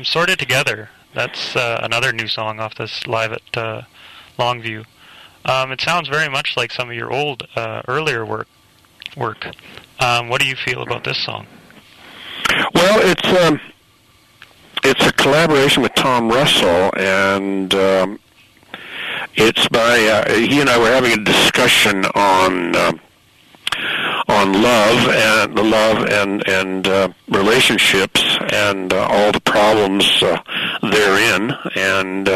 Sorted Together. That's another new song off this live at Longview. It sounds very much like some of your old, earlier work. What do you feel about this song? Well, it's a collaboration with Tom Russell, and it's by he and I were having a discussion on love and relationships and all the problems therein, and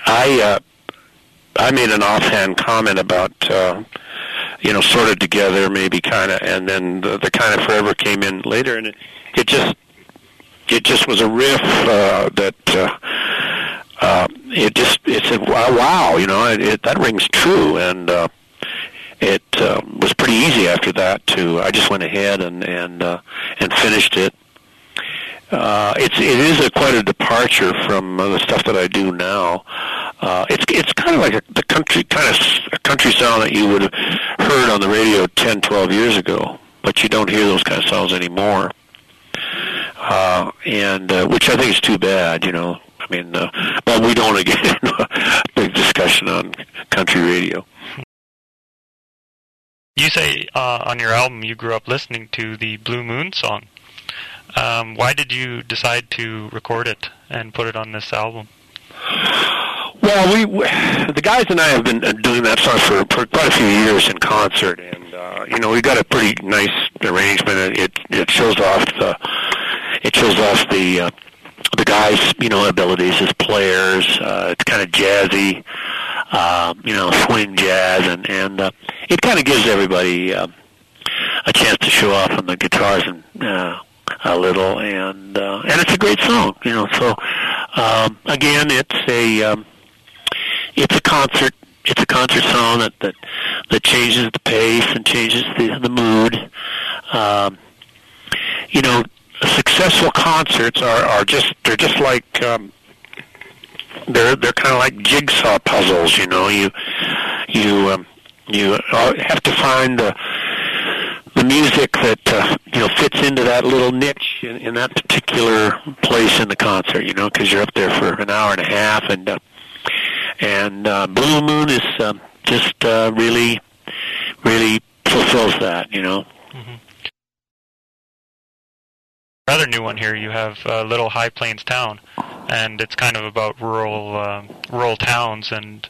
I made an offhand comment about Sorted Together, maybe kind of, and then the Kind of Forever came in later, and it just was a riff that it said wow, that rings true, and it was pretty easy after that I just went ahead and finished it. It is quite a departure from the stuff that I do now. It's kind of like a country sound that you would have heard on the radio 10, 12 years ago, but you don't hear those kind of sounds anymore. And which I think is too bad, I mean, but we don't get into a big discussion on country radio. You say on your album you grew up listening to the Blue Moon song. Why did you decide to record it and put it on this album? Well, the guys and I have been doing that song for quite a few years in concert, and we got a pretty nice arrangement. It shows off the guys' abilities as players. It's kind of jazzy, swing jazz, and it kind of gives everybody a chance to show off on the guitars and a little, and it's a great song, So again, it's a concert song that changes the pace and changes the mood. Successful concerts are just like they're kind of like jigsaw puzzles. You have to find the music that fits into that little niche in that particular place in the concert, because you're up there for an hour and a half, and Blue Moon is just really fulfills that, Mm-hmm. Another new one here, you have Little High Plains Town, and it's kind of about rural towns and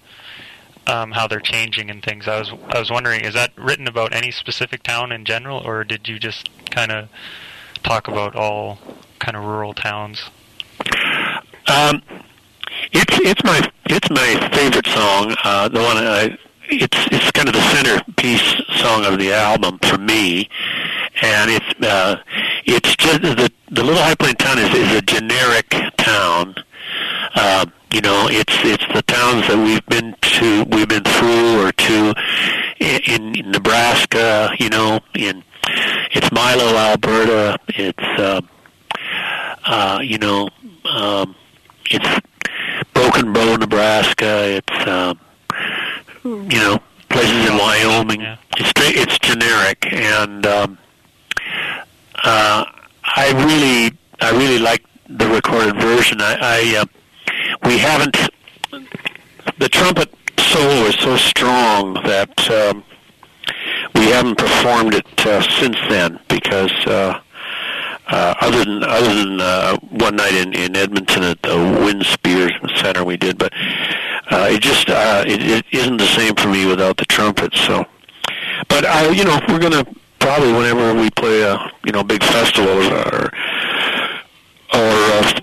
how they're changing and things. I was wondering, is that written about any specific town in general, or did you just kind of talk about all kind of rural towns? It's my favorite song. The one it's kind of the centerpiece song of the album for me, and it's just the Little High Plains Town is a generic town. It's the towns that we've been through or to in Nebraska, it's Milo, Alberta, it's it's Broken Bow, Nebraska, it's places in Wyoming. Yeah. It's generic, and I really like the recorded version. We haven't. The trumpet solo is so strong that we haven't performed it since then, because other than one night in Edmonton at the Windspear Center we did, but it isn't the same for me without the trumpet. So, but we're gonna probably, whenever we play a big festival or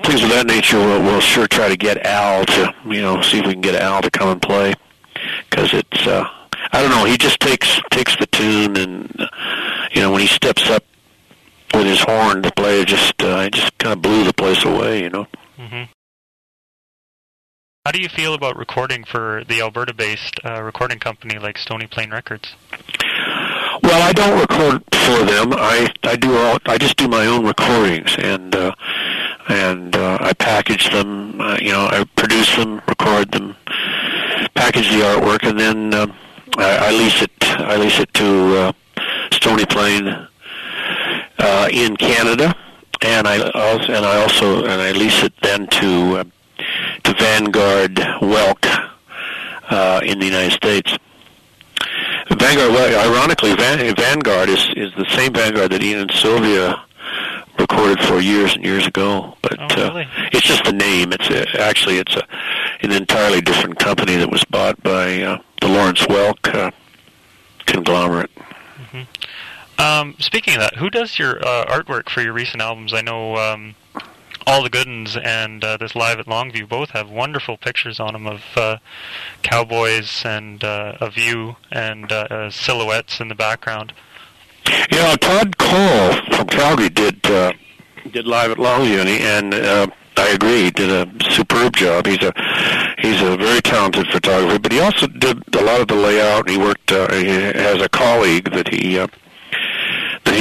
things of that nature, we'll sure try to get Al to see if we can get Al to come and play, because it's I don't know, he just takes the tune, and when he steps up with his horn to play, it just kind of blew the place away. Mm-hmm. How do you feel about recording for the Alberta-based recording company like Stony Plain Records? Well, I don't record for them. I just do my own recordings, and I package them. I produce them, record them, package the artwork, and then I lease it. I lease it to Stony Plain in Canada, and I lease it then to Vanguard Welk in the United States. Vanguard, well, ironically, Vanguard is the same Vanguard that Ian and Sylvia recorded for years and years ago. But really? it's just the name. It's an entirely different company that was bought by the Lawrence Welk conglomerate. Mm-hmm. Speaking of that, who does your artwork for your recent albums? I know All the Good 'Uns and this Live at Longview both have wonderful pictures on them of cowboys and of you and silhouettes in the background. Yeah, Todd Cole from Calgary did Live at Longview, and I agree, he did a superb job. He's a very talented photographer, but he also did a lot of the layout. He worked. He has a colleague that he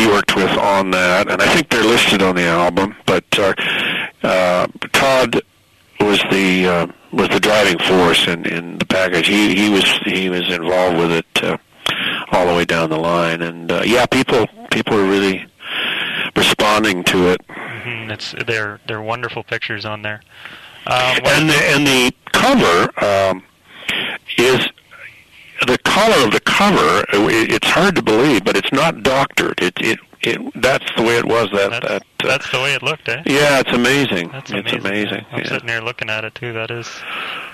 worked with on that, and I think they're listed on the album. But Todd was the driving force in the package. He was involved with it all the way down the line, and people are really responding to it. Mm-hmm. They're wonderful pictures on there. And the cover is the color of the cover. It's hard to believe, but it's not doctored. That's the way it was. That's the way it looked, eh? Yeah, it's amazing. It's amazing. I'm sitting here looking at it too. It's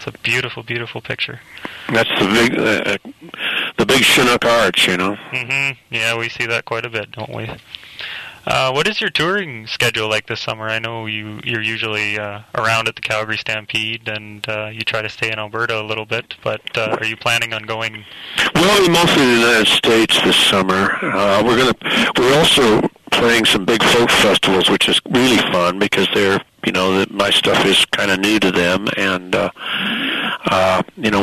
a beautiful, beautiful picture. That's the big Chinook arch, you know. Mm-hmm. Yeah, we see that quite a bit, don't we? What is your touring schedule like this summer? I know you're usually around at the Calgary Stampede, and you try to stay in Alberta a little bit, but are you planning on going? Well, mostly the United States this summer. We're also playing some big folk festivals, which is really fun because my stuff is kind of new to them, and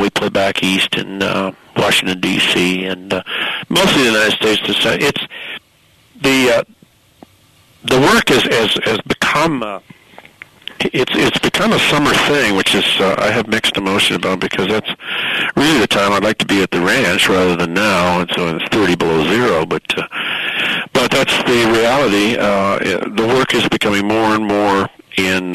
we play back east in Washington D.C. and mostly the United States. It's the work has become it's become a summer thing, which is I have mixed emotion about, because that's really the time I'd like to be at the ranch rather than now, and so it's 30 below zero. But that's the reality. The work is becoming more and more in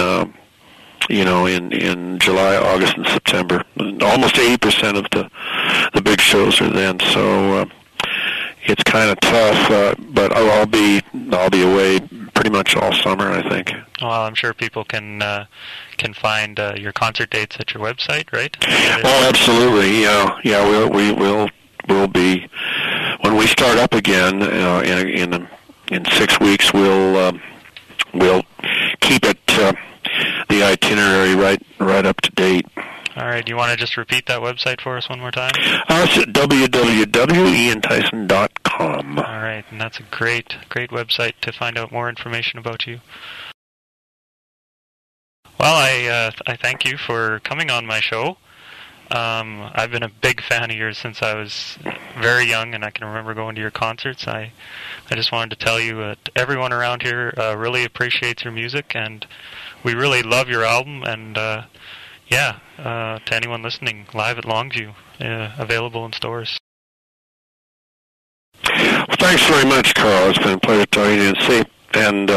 July, August, and September. Almost 80% of the big shows are then. So it's kind of tough, but I'll be away pretty much all summer, I think. Well, I'm sure people can find your concert dates at your website, right? Oh, absolutely. Yeah. We'll be, when we start up again in 6 weeks. We'll keep it the itinerary right up to date. All right. Do you want to just repeat that website for us one more time? It's at www.iantyson.com. All right, and that's a great website to find out more information about you. Well, I thank you for coming on my show. I've been a big fan of yours since I was very young, and I can remember going to your concerts. I just wanted to tell you that everyone around here really appreciates your music, and we really love your album, and to anyone listening, Live at Longview, available in stores. Well, thanks very much, Carl. It's been a pleasure talking to you, and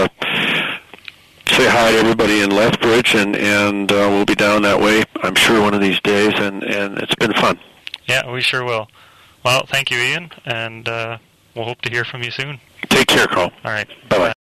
say hi to everybody in Lethbridge, and we'll be down that way, I'm sure, one of these days, and it's been fun. Yeah, we sure will. Well, thank you, Ian, and we'll hope to hear from you soon. Take care, Carl. All right. Bye-bye.